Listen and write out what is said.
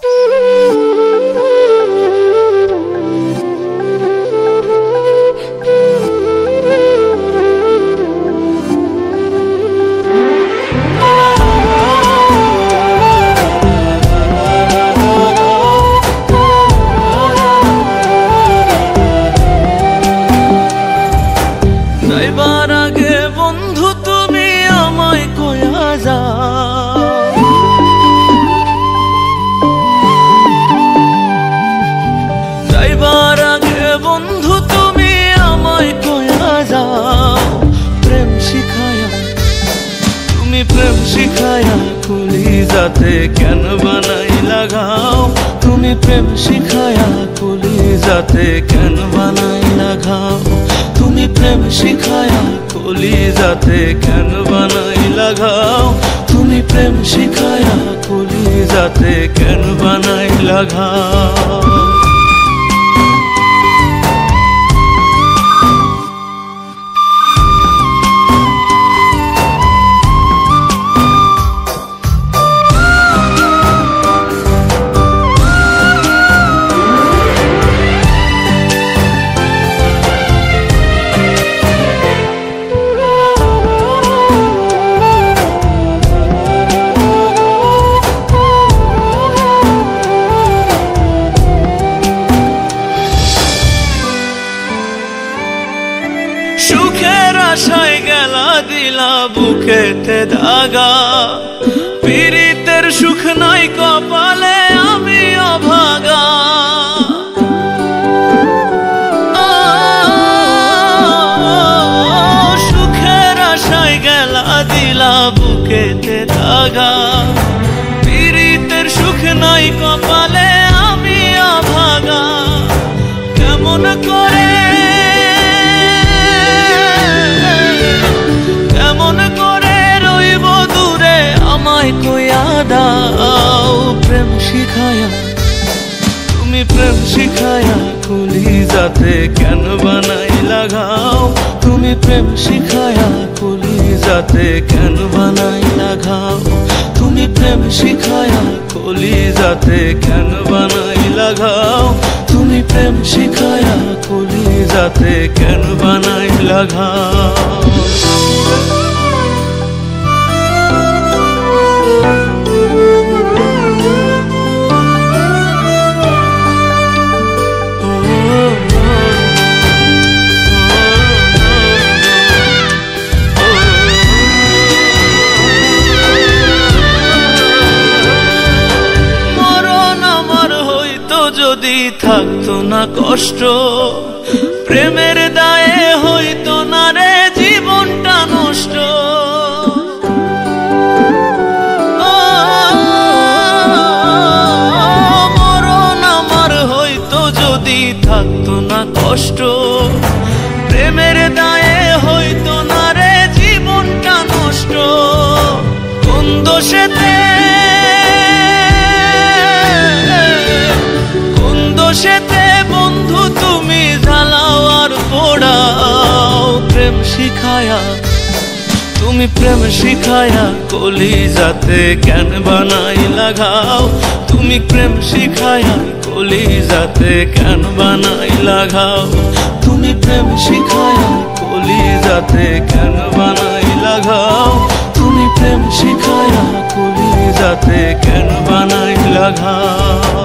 যাইবার আগে বন্ধু তুমি আমায় কইয়া যাও, যাইবার আগে বন্ধু তুমি আমায় কইয়া যাও, প্রেম শিখায়া তুমি প্রেম শিখায়া কলিজাতে কেন বানাই লাগাও, তুমি প্রেম শিখায়া কলিজাতে কেন বানাই লাগাও, তুমি প্রেম শিখায়া কলিজাতে কেন বানাই লাগাও, তুমি প্রেম শিখায়া কলিজাতে কেন বানাই লাগাও। সুখের আশায় গেলা দিলা বুকেতে দাগা, পীড়িতের সুখ নাই কপালে আমি অভাগা, সুখের আশায় গেলা দিলা বুকেতে দাগা, পীড়িতের সুখ নাই কপালে আমি অভাগা, কেমন করে কইয়া দাও, প্রেম শিখায়া তুমি প্রেম শিখায়া কলিজাতে কেন বানাই লাগাও, তুমি প্রেম শিখায়া কলিজাতে কেন বানাই লাগাও, তুমি প্রেম শিখায়া কলিজাতে কেন বানাই লাগাও, তুমি প্রেম শিখায়া কলিজাতে কেন বানাই লাগাও। যদি থাকতো না কষ্ট, প্রেমের দায়ে হইতো না রে জীবনটা নষ্ট, মরণ আমার হইতো যদি থাকতো না কষ্ট, প্রেমের দায়ে হইতো না রে জীবনটা নষ্ট, কোন দোষেতে সেতে বন্ধু তুমি জ্বালাও আর পোড়াও, প্রেম শিখায়া তুমি প্রেম শিখায়া কলিজাতে কেন বানাই লাগাও, তুমি প্রেম শিখায়া কলিজাতে কেন বানাই লাগাও, তুমি প্রেম শিখায়া কলিজাতে কেন বানাই লাগাও, তুমি প্রেম শিখায়া কলিজাতে কেন বানাই লাগাও।